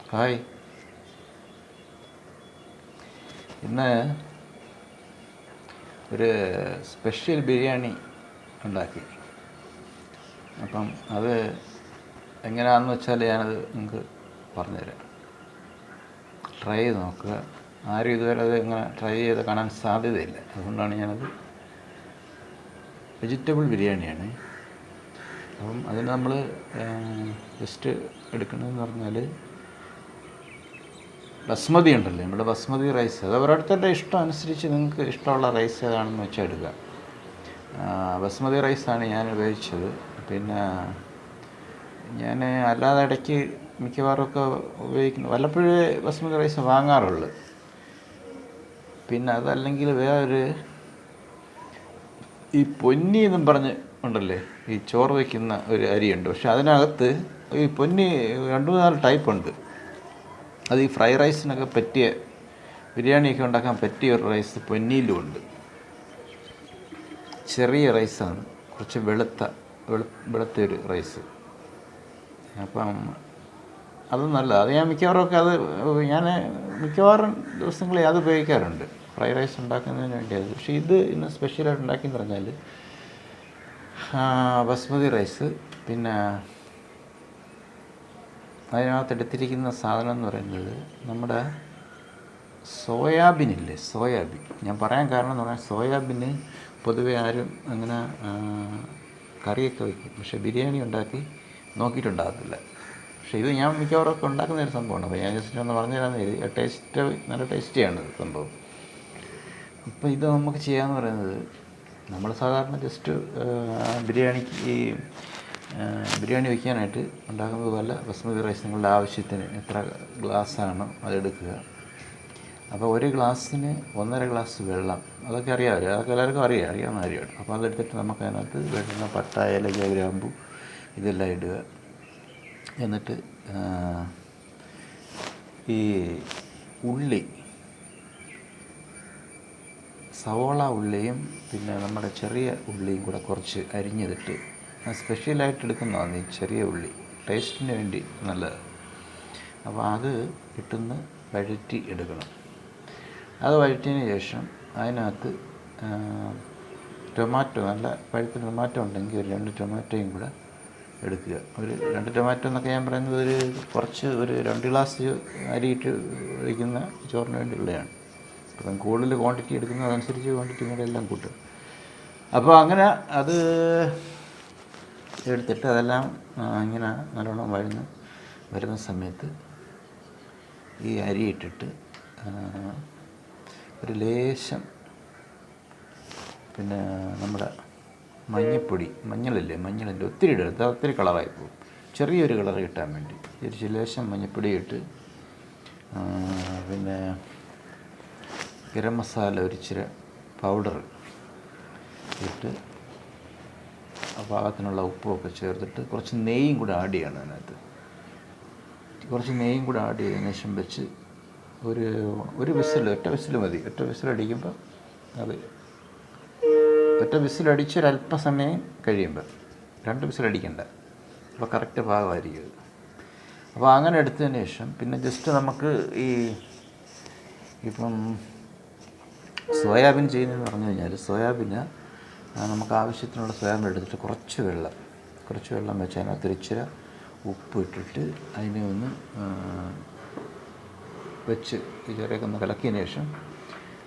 Hi. ഇന്ന് ഒരു special biryani ഉണ്ടാക്കി. അപ്പം അത് എങ്ങനെയാണെന്ന് വെച്ചാൽ ഞാനത് നിങ്ങൾക്ക് പറഞ്ഞുതരാം. ട്രൈ ചെയ്ത് നോക്കുക. ആരും ഇതുവരെ അത് ഇങ്ങനെ ട്രൈ ചെയ്ത് കാണാൻ സാധ്യതയില്ല. അതുകൊണ്ടാണ് ഞാനത്. വെജിറ്റബിൾ ബിരിയാണിയാണ്. അപ്പം അതിന് നമ്മൾ ജസ്റ്റ് എടുക്കണമെന്ന് പറഞ്ഞാൽ ബസ്മതി ഉണ്ടല്ലോ, നമ്മുടെ ബസ്മതി റൈസ്. അത് ഓരോരുത്തരുടെ ഇഷ്ടം അനുസരിച്ച് നിങ്ങൾക്ക് ഇഷ്ടമുള്ള റൈസ് ഏതാണെന്ന് വെച്ചാൽ എടുക്കുക. ബസ്മതി റൈസാണ് ഞാൻ ഉപയോഗിച്ചത്. പിന്നെ ഞാൻ അല്ലാതെ ഇടയ്ക്ക് മിക്കവാറുമൊക്കെ ഉപയോഗിക്കുന്നു, വല്ലപ്പോഴേ ബസ്മതി റൈസ് വാങ്ങാറുള്ളു. പിന്നെ അതല്ലെങ്കിൽ വേറൊരു ഈ പൊന്നി എന്നും പറഞ്ഞ് ഉണ്ടല്ലേ, ഈ ചോറ് വയ്ക്കുന്ന ഒരു അരിയുണ്ട്. പക്ഷെ അതിനകത്ത് ഈ പൊന്നി 2-3 ടൈപ്പ് ഉണ്ട്. അത് ഈ ഫ്രൈ റൈസിനൊക്കെ പറ്റിയ, ബിരിയാണിയൊക്കെ ഉണ്ടാക്കാൻ പറ്റിയ ഒരു റൈസ് പൊന്നിയിലും ഉണ്ട്. ചെറിയ റൈസാണ്, കുറച്ച് വെളുത്ത ഒരു റൈസ്. അപ്പം അത് നല്ലതാണ്. അത് ഞാൻ മിക്കവാറും ദിവസങ്ങളിൽ അത് ഉപയോഗിക്കാറുണ്ട് ഫ്രൈ റൈസ് ഉണ്ടാക്കുന്നതിന് വേണ്ടിയത്. പക്ഷേ ഇത് ഇന്ന് സ്പെഷ്യലായിട്ട് ഉണ്ടാക്കിയെന്ന് പറഞ്ഞാൽ ബസ്മതി റൈസ്. പിന്നെ അതിനകത്ത് എടുത്തിരിക്കുന്ന സാധനം എന്ന് പറയുന്നത് നമ്മുടെ സോയാബീനില്ലേ, സോയാബീൻ. ഞാൻ പറയാൻ കാരണം എന്ന് പറഞ്ഞാൽ സോയാബീന് പൊതുവെ ആരും അങ്ങനെ കറിയൊക്കെ വയ്ക്കും, പക്ഷേ ബിരിയാണി ഉണ്ടാക്കി നോക്കിയിട്ടുണ്ടാകത്തില്ല. പക്ഷേ ഇത് ഞാൻ മിക്കവാറൊക്കെ ഉണ്ടാക്കുന്ന ഒരു സംഭവമാണ്. അപ്പോൾ ഞാൻ ജസ്റ്റ് ഒന്ന് പറഞ്ഞു തരാമെന്ന്. നല്ല ടേസ്റ്റിയാണ് സംഭവം. അപ്പോൾ ഇത് നമുക്ക് ചെയ്യാമെന്ന് പറയുന്നത്, നമ്മൾ സാധാരണ ജസ്റ്റ് ബിരിയാണി വയ്ക്കാനായിട്ട് ഉണ്ടാക്കുന്നത് പോലെ ബസ്മതി റൈസ് നിങ്ങളുടെ ആവശ്യത്തിന് എത്ര ഗ്ലാസ്സാണോ അതെടുക്കുക. അപ്പോൾ ഒരു ഗ്ലാസ്സിന് 1.5 ഗ്ലാസ് വെള്ളം. അതൊക്കെ അറിയാമല്ലോ, അതൊക്കെ എല്ലാവർക്കും അറിയാവുന്ന കാര്യമാണ്. അപ്പോൾ അതെടുത്തിട്ട് നമുക്ക് അതിനകത്ത് വേണ്ടുന്ന പട്ട, ഏലക്ക, ഗ്രാമ്പു ഇതെല്ലാം ഇടുക. എന്നിട്ട് ഈ ഉള്ളി, സവോള ഉള്ളിയും പിന്നെ നമ്മുടെ ചെറിയ ഉള്ളിയും കൂടെ കുറച്ച് അരിഞ്ഞതിട്ട്, സ്പെഷ്യലായിട്ട് എടുക്കുന്നതാണ് ഈ ചെറിയ ഉള്ളി, ടേസ്റ്റിന് വേണ്ടി നല്ലത്. അപ്പോൾ അത് ഇട്ടൊന്ന് വഴറ്റി എടുക്കണം. അത് വഴറ്റിയതിന് ശേഷം അതിനകത്ത് ടൊമാറ്റോ, നല്ല പഴുത്ത ടൊമാറ്റോ ഉണ്ടെങ്കിൽ ഒരു 2 ടൊമാറ്റോയും കൂടെ എടുക്കുക. ഒരു 2 ടൊമാറ്റോ എന്നൊക്കെ ഞാൻ പറയുന്നത് ഒരു 2 ഗ്ലാസ് അരിയിട്ട് വയ്ക്കുന്ന ചോറിന് വേണ്ടിയുള്ളതാണ്. അപ്പം കൂടുതൽ ക്വാണ്ടിറ്റി എടുക്കുന്നത് അതനുസരിച്ച് ക്വാണ്ടിറ്റി കൂടെ എല്ലാം കൂട്ടും. അപ്പോൾ അങ്ങനെ അത് എടുത്തിട്ട് അതെല്ലാം ഇങ്ങനെ നല്ലോണം വരുന്ന സമയത്ത് ഈ അരി ഇട്ടിട്ട് ഒരു ലേശം പിന്നെ നമ്മുടെ മഞ്ഞളിൻ്റെ ഒത്തിരി ഇടരുത്, ഒത്തിരി കളറായി പോകും. ചെറിയൊരു കളർ കിട്ടാൻ വേണ്ടി ഒരു ലേശം മഞ്ഞൾപ്പൊടി ഇട്ട്, പിന്നെ ഗരം മസാല ഒരിച്ചിരി പൗഡർ ഇട്ട്, പാകത്തിനുള്ള ഉപ്പുമൊക്കെ ചേർത്തിട്ട് കുറച്ച് നെയ്യും കൂടെ ആഡ് ചെയ്യണം. അതിനകത്ത് കുറച്ച് നെയ്യും കൂടെ ആഡ് ചെയ്തതിന് ശേഷം വെച്ച് ഒരു വിസിൽ, ഒറ്റ വിസിൽ മതി. ഒറ്റ വിസിലടിക്കുമ്പോൾ ഒറ്റ വിസിലടിച്ചൊരല്പസമയം കഴിയുമ്പോൾ 2 വിസിലടിക്കണ്ട. അപ്പോൾ കറക്റ്റ് പാകമായിരിക്കും. അപ്പോൾ അങ്ങനെ എടുത്തതിന് ശേഷം പിന്നെ ജസ്റ്റ് നമുക്ക് ഇപ്പം സോയാബീൻ ചെയ്യുന്നതെന്ന് പറഞ്ഞു കഴിഞ്ഞാൽ, സോയാബീന് നമുക്ക് ആവശ്യത്തിനുള്ള സോയാബീൻ എടുത്തിട്ട് കുറച്ച് വെള്ളം വെച്ച് അതിനകത്ത് ഇച്ചിരി ഉപ്പ് ഇട്ടിട്ട് അതിനെ ഒന്ന് വെച്ച് ചെറിയൊക്കെ ഒന്ന് കലക്കിയതിന് ശേഷം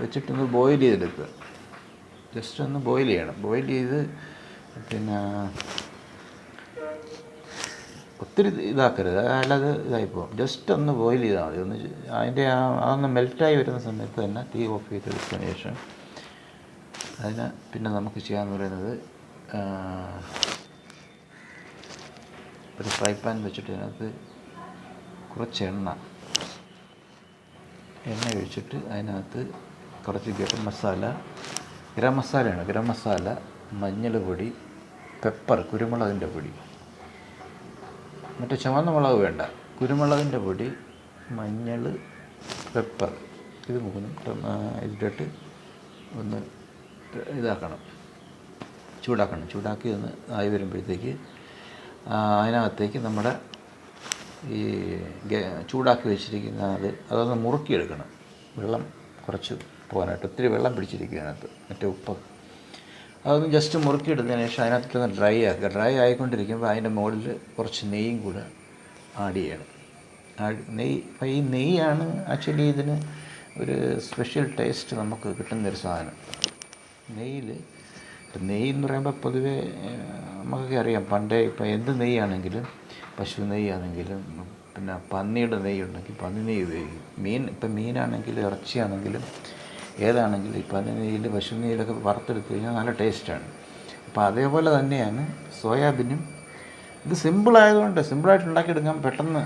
വെച്ചിട്ടൊന്ന് ബോയിൽ ചെയ്തെടുക്കുക. ജസ്റ്റ് ഒന്ന് ബോയിൽ ചെയ്യണം. ബോയിൽ ചെയ്ത് പിന്നെ ഒത്തിരി ഇതാക്കരുത്, അല്ലാതെ ഇതായിപ്പോകും. ജസ്റ്റ് ഒന്ന് ബോയിൽ ചെയ്താൽ മതി. അതൊന്ന് മെൽറ്റായി വരുന്ന സമയത്ത് തന്നെ തീ ഓഫ് ചെയ്തെടുത്തതിന് ശേഷം അതിന് പിന്നെ നമുക്ക് ചെയ്യാമെന്ന് പറയുന്നത്, ഒരു ഫ്രൈ പാൻ വെച്ചിട്ട് അതിനകത്ത് കുറച്ച് എണ്ണ ഒഴിച്ചിട്ട് അതിനകത്ത് കുറച്ച് ഗരം മസാല, മഞ്ഞൾ പൊടി, പെപ്പർ, കുരുമുളകിൻ്റെ പൊടി, മറ്റേ ചുവന്ന മുളക് വേണ്ട, കുരുമുളകിൻ്റെ പൊടി, മഞ്ഞൾ, പെപ്പർ, ഇത് 3 ഇതിട്ടിട്ട് ഒന്ന് ചൂടാക്കി ഒന്ന് ആയി വരുമ്പോഴത്തേക്ക് അതിനകത്തേക്ക് നമ്മുടെ ഈ ചൂടാക്കി വെച്ചിരിക്കുന്ന അതൊന്ന് മുറുക്കിയെടുക്കണം. വെള്ളം കുറച്ച് പോകാനായിട്ട്, ഒത്തിരി വെള്ളം പിടിച്ചിരിക്കുന്നതിനകത്ത് മറ്റേ ഉപ്പ്. അതൊന്ന് ജസ്റ്റ് മുറുക്കിയെടുത്തതിന് ശേഷം അതിനകത്തൊന്ന് ഡ്രൈ ആക്കുക. ഡ്രൈ ആയിക്കൊണ്ടിരിക്കുമ്പോൾ അതിൻ്റെ മുകളിൽ കുറച്ച് നെയ്യും കൂടെ ആഡ് ചെയ്യണം. ഈ നെയ്യാണ് ആക്ച്വലി ഇതിന് ഒരു സ്പെഷ്യൽ ടേസ്റ്റ് നമുക്ക് കിട്ടുന്നൊരു സാധനം. നെയ്യ് എന്ന് പറയുമ്പോൾ പൊതുവേ നമുക്കൊക്കെ അറിയാം, പണ്ടേ ഇപ്പം എന്ത് നെയ്യാണെങ്കിലും, പശു നെയ്യാണെങ്കിലും, പിന്നെ പന്നിയുടെ നെയ്യുണ്ടെങ്കിൽ പന്നി നെയ്യ് ഉപയോഗിക്കും. ഇപ്പം മീനാണെങ്കിലും ഇറച്ചിയാണെങ്കിലും ഏതാണെങ്കിലും ഈ പന്നി നെയ്യിൽ, പശു നെയ്യിലൊക്കെ വറുത്തെടുത്ത് കഴിഞ്ഞാൽ നല്ല ടേസ്റ്റാണ്. അപ്പോൾ അതേപോലെ തന്നെയാണ് സോയാബീനും. ഇത് സിമ്പിളായതുകൊണ്ട് സിമ്പിളായിട്ട് ഉണ്ടാക്കിയെടുക്കാൻ പെട്ടെന്ന്.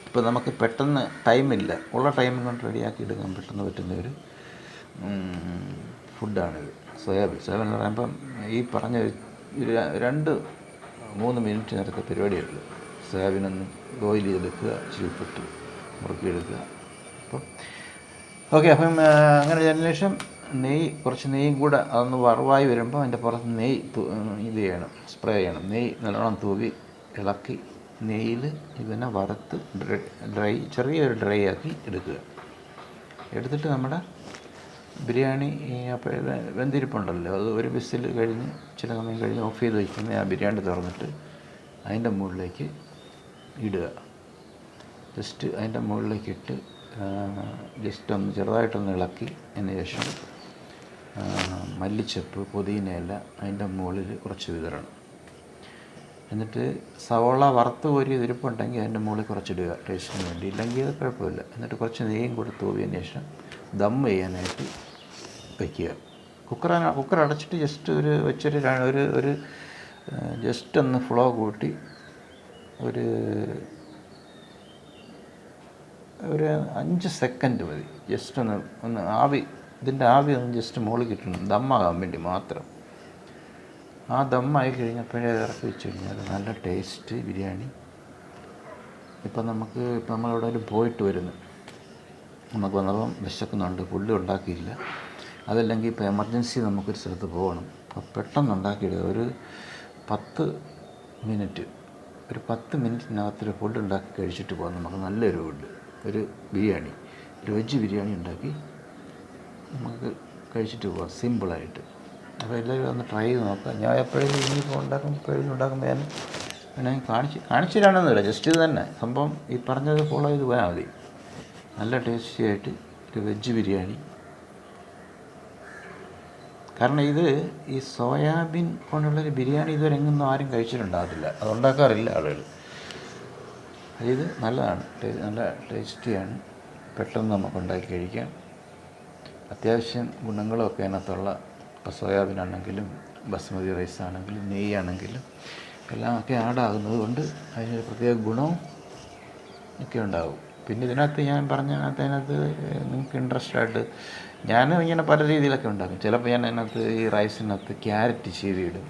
ഇപ്പോൾ നമുക്ക് പെട്ടെന്ന് ടൈമില്ല, ഉള്ള ടൈം കൊണ്ട് റെഡിയാക്കി എടുക്കാൻ പെട്ടെന്ന് പറ്റുന്നൊരു ഫുഡാണിത് സോയാബീൻ. എന്ന് പറയുമ്പം ഈ പറഞ്ഞ 2-3 മിനിറ്റ് നേരത്തെ പരിപാടിയുള്ളൂ. സോയാബീനൊന്ന് ബോയിൽ ചെയ്തെടുക്കുക, ഇച്ചിരി മുറുക്കിയെടുക്കുക. അപ്പം ഓക്കെ. അപ്പം അങ്ങനെ അതിന് ശേഷം കുറച്ച് നെയ്യും കൂടെ അതൊന്ന് വറവായി വരുമ്പോൾ അതിൻ്റെ പുറത്ത് നെയ്യ് ഇത് ചെയ്യണം, സ്പ്രേ ചെയ്യണം. നെയ്യ് നല്ലോണം തൂവി ഇളക്കി നെയ്യിൽ ഇതിനെ വറുത്ത് ചെറിയൊരു ഡ്രൈ ആക്കി എടുക്കുക. എടുത്തിട്ട് നമ്മുടെ ബിരിയാണി അപ്പോൾ വെന്തിരിപ്പുണ്ടല്ലോ, അത് ഒരു വിസിൽ കഴിഞ്ഞ് ചില സമയം കഴിഞ്ഞ് ഓഫ് ചെയ്ത് വയ്ക്കുന്ന ആ ബിരിയാണി തുറന്നിട്ട് അതിൻ്റെ മുകളിലേക്ക് ഇടുക. ജസ്റ്റ് അതിൻ്റെ മുകളിലേക്ക് ഇട്ട് ജസ്റ്റ് ഒന്ന് ചെറുതായിട്ടൊന്ന് ഇളക്കി അതിന് ശേഷം മല്ലിച്ചപ്പ്, പുതിനയില അതിൻ്റെ മുകളിൽ കുറച്ച് വിതറണം. എന്നിട്ട് സവോള വറുത്ത് കോരി ഇരിപ്പുണ്ടെങ്കിൽ അതിൻ്റെ മുകളിൽ കുറച്ചിടുക ടേസ്റ്റിന് വേണ്ടി, ഇല്ലെങ്കിൽ അത് കുഴപ്പമില്ല. എന്നിട്ട് കുറച്ച് നെയ്യും കൂടി തൂവിയതിന് ശേഷം ദം ചെയ്യാനായിട്ട് വയ്ക്കുക. കുക്കർ അടച്ചിട്ട് ജസ്റ്റ് ഒരു ജസ്റ്റ് ഒന്ന് ഫ്ലോ കൂട്ടി ഒരു 5 സെക്കൻഡ് മതി. ജസ്റ്റ് ഒന്ന് ഇതിൻ്റെ ആവി ഒന്ന് ജസ്റ്റ് മുകളിൽ കിട്ടണം, ദമ്മാകാൻ വേണ്ടി മാത്രം. ആ ദമ്മായി കഴിഞ്ഞപ്പോഴേ ഇറക്കി വെച്ച് കഴിഞ്ഞാൽ നല്ല ടേസ്റ്റ് ബിരിയാണി. ഇപ്പം നമ്മളെവിടെയും പോയിട്ട് വരുന്നു, നമുക്ക് വന്നപ്പം വിശക്കുന്നുണ്ട്, ഫുഡ് ഉണ്ടാക്കിയില്ല, അതല്ലെങ്കിൽ ഇപ്പോൾ എമർജൻസി നമുക്കൊരു സ്ഥലത്ത് പോകണം, അപ്പോൾ പെട്ടെന്ന് ഉണ്ടാക്കിയിടുക. ഒരു 10 മിനിറ്റിനകത്തൊരു ഫുഡ് ഉണ്ടാക്കി കഴിച്ചിട്ട് പോകാം നമുക്ക്. നല്ലൊരു ഫുഡ്, ഒരു വെജ് ബിരിയാണി ഉണ്ടാക്കി നമുക്ക് കഴിച്ചിട്ട് പോകാം സിമ്പിളായിട്ട്. അപ്പോൾ എല്ലാവരും ഒന്ന് ട്രൈ ചെയ്ത് നോക്കുക. ഞാൻ എപ്പോഴെങ്കിലും ഇനിയിപ്പോൾ ഉണ്ടാക്കുമ്പോൾ ഞാൻ വേണമെങ്കിൽ കാണിച്ചു തരാണെന്നില്ല, ജസ്റ്റ് ഇത് തന്നെ സംഭവം ഈ പറഞ്ഞത് ഫോളോ ചെയ്ത് പോയാൽ മതി. നല്ല ടേസ്റ്റി ആയിട്ട് ഒരു വെജ് ബിരിയാണി. കാരണം ഈ സോയാബീൻ കൊണ്ടുള്ളൊരു ബിരിയാണി ഇതുവരെ എങ്ങൊന്നും ആരും കഴിച്ചിട്ടുണ്ടാകത്തില്ല, അതുണ്ടാക്കാറില്ല ആളുകൾ. ഇത് നല്ലതാണ്, നല്ല ടേസ്റ്റിയാണ്, പെട്ടെന്ന് നമുക്ക് ഉണ്ടാക്കി കഴിക്കാം. അത്യാവശ്യം ഗുണങ്ങളൊക്കെ അതിനകത്തുള്ള, ഇപ്പോൾ സോയാബീൻ ആണെങ്കിലും ബസ്മതി റൈസ് ആണെങ്കിലും നെയ്യാണെങ്കിലും എല്ലാം ഒക്കെ ആഡാകുന്നത് കൊണ്ട് അതിനൊരു പ്രത്യേക ഗുണവും ഒക്കെ ഉണ്ടാകും. പിന്നെ ഇതിനകത്ത് ഞാൻ അതിനകത്ത് നിങ്ങൾക്ക് ഇൻട്രസ്റ്റ് ആയിട്ട് ഞാൻ ഇങ്ങനെ പല രീതിയിലൊക്കെ ഉണ്ടാക്കും. ചിലപ്പോൾ ഞാൻ അതിനകത്ത് ഈ റൈസിനകത്ത് ക്യാരറ്റ് ചീവിയിടും,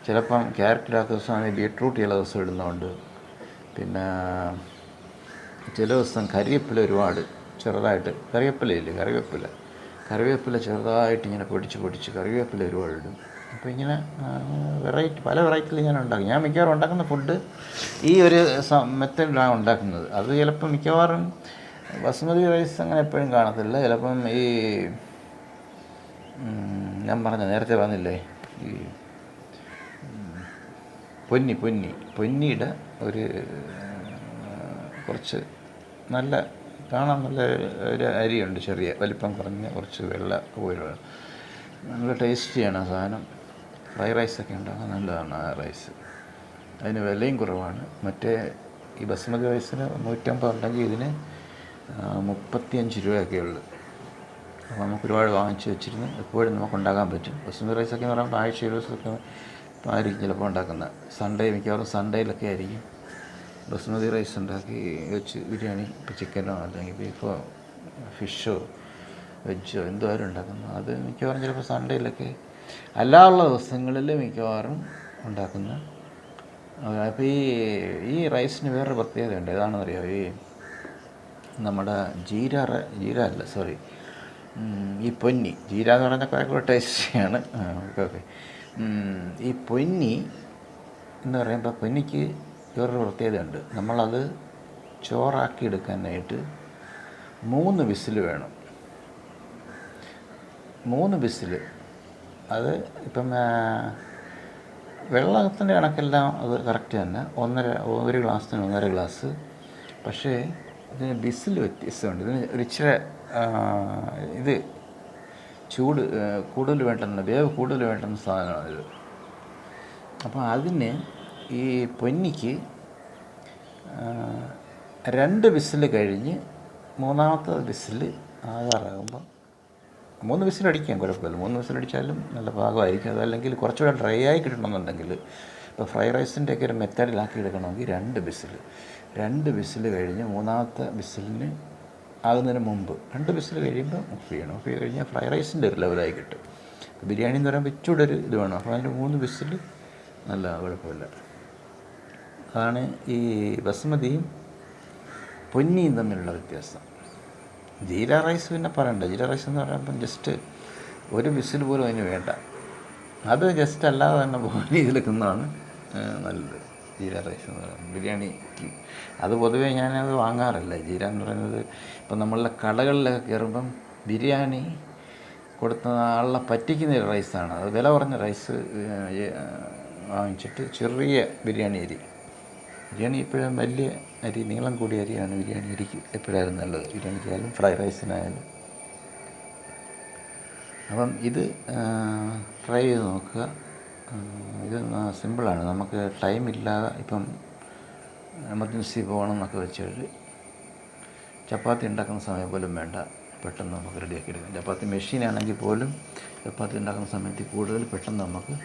ചിലപ്പം ക്യാരറ്റ് ഇടാത്ത ദിവസമാണെങ്കിൽ ബീട്രൂട്ട് ചില ദിവസം ഇടുന്നുണ്ട്. പിന്നെ ചില ദിവസം കരിവേപ്പില ഒരുപാട് ചെറുതായിട്ട്, കറിവേപ്പില ചെറുതായിട്ട് ഇങ്ങനെ പൊടിച്ച് കറിവേപ്പില ഒരുപാട് ഇടും. അപ്പോൾ ഇങ്ങനെ പല വെറൈറ്റിയിൽ ഞാൻ ഉണ്ടാക്കും. ഞാൻ മിക്കവാറും ഉണ്ടാക്കുന്ന ഫുഡ് ഈ ഒരു മെത്തേഡിലാണ് ഉണ്ടാക്കുന്നത്. അത് ചിലപ്പോൾ മിക്കവാറും ബസ്മതി റൈസ് അങ്ങനെ എപ്പോഴും കാണത്തില്ല. ചിലപ്പം ഈ ഞാൻ നേരത്തെ പറഞ്ഞില്ലേ, ഈ പൊന്നിയുടെ ഒരു കുറച്ച് നല്ല കാണാൻ നല്ല ഒരു അരിയുണ്ട്, ചെറിയ വലിപ്പം കുറഞ്ഞ കുറച്ച് വെള്ള കോഴികൾ, നല്ല ടേസ്റ്റിയാണ് ആ സാധനം. ഫ്രൈഡ് റൈസൊക്കെ ഉണ്ടാകാൻ നല്ലതാണ് ആ റൈസ്. അതിന് വിലയും കുറവാണ്. മറ്റേ ഈ ബസ്മതി റൈസിന് 150 ഉണ്ടെങ്കിൽ ഇതിന് 35 രൂപയൊക്കെ ഉള്ളു. അപ്പോൾ നമുക്ക് ഒരുപാട് വാങ്ങിച്ച് വെച്ചിരുന്ന് എപ്പോഴും നമുക്ക് ഉണ്ടാക്കാൻ പറ്റും. ബസ്മതി റൈസൊക്കെ എന്ന് പറയുമ്പോൾ ആഴ്ച 20 ദിവസമൊക്കെ ആയിരിക്കും ചിലപ്പോൾ ഉണ്ടാക്കുന്നത്. മിക്കവാറും സൺഡേയിലൊക്കെ ആയിരിക്കും ബസ്മതി റൈസ് ഉണ്ടാക്കി വെച്ച് ബിരിയാണി, ഇപ്പോൾ ചിക്കനോ അല്ലെങ്കിൽ ബീഫോ ഫിഷോ വെജോ എന്തുവാരും ഉണ്ടാക്കുന്നു. അത് മിക്കവാറും ചിലപ്പോൾ സൺഡേയിലൊക്കെ, അല്ലാതുള്ള ദിവസങ്ങളിൽ മിക്കവാറും ഉണ്ടാക്കുന്ന. അപ്പോൾ ഈ റൈസിന് വേറൊരു പ്രത്യേകതയുണ്ട്. ഏതാണെന്നറിയാമോ? നമ്മുടെ ജീര ഈ പൊന്നി, ജീര എന്ന് പറഞ്ഞാൽ കുറേ ടേസ്റ്റിയാണ്. ഓക്കെ. ഈ പൊന്നി എന്ന് പറയുമ്പോൾ പൊന്നിക്ക് വേറൊരു പ്രത്യേകതയുണ്ട്. നമ്മളത് ചോറാക്കി എടുക്കാനായിട്ട് 3 വിസിൽ വേണം. 3 വിസിൽ. അത് ഇപ്പം വെള്ളത്തിൻ്റെ കണക്കെല്ലാം അത് കറക്റ്റ് തന്നെ. 1 ഗ്ലാസ്സിന് 1.5 ഗ്ലാസ്. പക്ഷേ ഇതിന് വിസിൽ വ്യത്യാസമുണ്ട്. ഇതിന് ഒരു ഇച്ചിരി ഇത് ചൂട് കൂടുതൽ വേണ്ടുന്ന, വേവ് കൂടുതൽ വേണ്ടുന്ന സാധനമാണിത്. അപ്പോൾ അതിന് ഈ പൊന്നിക്ക് 2 വിസിൽ കഴിഞ്ഞ് 3ാമത്തെ വിസിൽ ആകാറാകുമ്പോൾ 3 വിസിലടിക്കാം, കുഴപ്പമില്ല. 3 വിസിലടിച്ചാലും നല്ല പാകമായിരിക്കും. അതല്ലെങ്കിൽ കുറച്ചുകൂടെ ഡ്രൈ ആയി കിട്ടണമെന്നുണ്ടെങ്കിൽ, ഇപ്പോൾ ഫ്രൈഡ് റൈസിൻ്റെയൊക്കെ ഒരു മെത്തേഡിലാക്കി എടുക്കണമെങ്കിൽ 2 വിസിൽ കഴിഞ്ഞ് 3ാമത്തെ വിസിലിന് ആകുന്നതിന് മുമ്പ് 2 വിസിൽ കഴിയുമ്പോൾ ഓഫ് ചെയ്യണം. ഓഫ് ചെയ്ത് കഴിഞ്ഞാൽ ഫ്രൈഡ് റൈസിൻ്റെ ഒരു ലെവലായി കിട്ടും. ബിരിയാണി എന്ന് പറയുമ്പോൾ ഇച്ചിരി ഒരു ഇത് വേണം. അപ്പോൾ അതിൻ്റെ 3 വിസിൽ നല്ല കുഴപ്പമില്ല. അതാണ് ഈ ബസുമതിയും പൊന്നിയും തമ്മിലുള്ള വ്യത്യാസം. ജീര റൈസ് പിന്നെ പറയണ്ട. ജീര റൈസ് എന്ന് പറയുമ്പം ജസ്റ്റ് 1 വിസിൽ പോലും അതിന് വേണ്ട. അത് ജസ്റ്റ് അല്ലാതെ തന്നെ ബോയിൽ ചെയ്തെടുക്കുന്നതാണ് നല്ലത്. ജീര റൈസ് എന്ന് പറയുന്നത് ബിരിയാണിക്ക് അത് പൊതുവേ ഞാനത് വാങ്ങാറില്ല. ജീര എന്ന് പറയുന്നത് ഇപ്പം നമ്മളുടെ കടകളിലൊക്കെ കയറുമ്പം ബിരിയാണി കൊടുത്ത ആളെ പറ്റിക്കുന്ന ഒരു റൈസാണ്. അത് വില കുറഞ്ഞ റൈസ് വാങ്ങിച്ചിട്ട് ചെറിയ ബിരിയാണി എപ്പോഴും വലിയ അരി, നീളം കൂടിയ അരിയാണ് ബിരിയാണി അരിക്ക് എപ്പോഴായാലും നല്ലത്. ബിരിയാണിക്കായാലും ഫ്രൈഡ് റൈസിനായാലും. അപ്പം ഇത് ട്രൈ ചെയ്ത് നോക്കുക. ഇത് സിമ്പിളാണ്. നമുക്ക് ടൈമില്ലാതെ ഇപ്പം എമർജൻസി പോകണം എന്നൊക്കെ വെച്ചിട്ട് ചപ്പാത്തി ഉണ്ടാക്കുന്ന സമയം പോലും വേണ്ട, പെട്ടെന്ന് നമുക്ക് റെഡിയാക്കി എടുക്കാം. ചപ്പാത്തി മെഷീനാണെങ്കിൽ പോലും ചപ്പാത്തി ഉണ്ടാക്കുന്ന സമയത്ത് കൂടുതൽ പെട്ടെന്ന് നമുക്ക്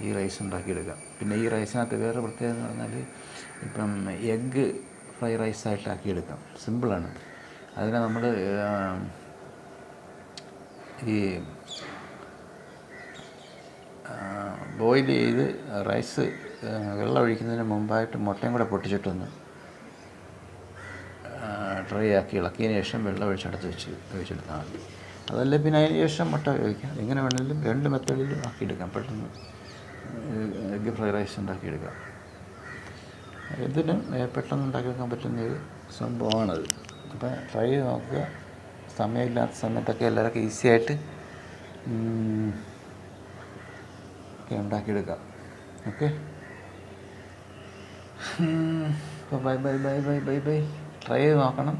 ഈ റൈസ് ഉണ്ടാക്കിയെടുക്കാം. പിന്നെ ഈ റൈസിനകത്ത് വേറെ പ്രത്യേകത എന്ന് പറഞ്ഞാൽ ഇപ്പം എഗ്ഗ് ഫ്രൈഡ് റൈസായിട്ടാക്കിയെടുക്കാം. സിമ്പിളാണ്. അതിനെ നമ്മൾ ഈ ബോയിൽ ചെയ്ത് റൈസ് വെള്ളം ഒഴിക്കുന്നതിന് മുമ്പായിട്ട് മുട്ടയും കൂടെ പൊട്ടിച്ചിട്ടൊന്ന് ഡ്രൈ ആക്കി ഇളക്കിയതിന് ശേഷം വെള്ളം ഒഴിച്ചെടുത്ത് ഒഴിച്ചെടുത്താൽ മതി. അതല്ല പിന്നെ അതിന് ശേഷം മുട്ട ഉപയോഗിക്കാം. എങ്ങനെ വേണമെങ്കിലും 2 മെത്തേഡിലും ആക്കിയെടുക്കാം. പെട്ടെന്ന് എഗ്ഗ് ഫ്രൈഡ് റൈസ് ഉണ്ടാക്കിയെടുക്കാം. ഇതിനും പെട്ടെന്ന് ഉണ്ടാക്കിയെടുക്കാൻ പറ്റുന്നൊരു സംഭവമാണത്. അപ്പം ട്രൈ ചെയ്ത് നോക്കുക. സമയമില്ലാത്ത സമയത്തൊക്കെ എല്ലാവർക്കും ഈസിയായിട്ട് ഒക്കെ ഉണ്ടാക്കിയെടുക്കാം. ഓക്കെ, അപ്പോൾ ബൈ. ട്രൈ ചെയ്ത് നോക്കണം.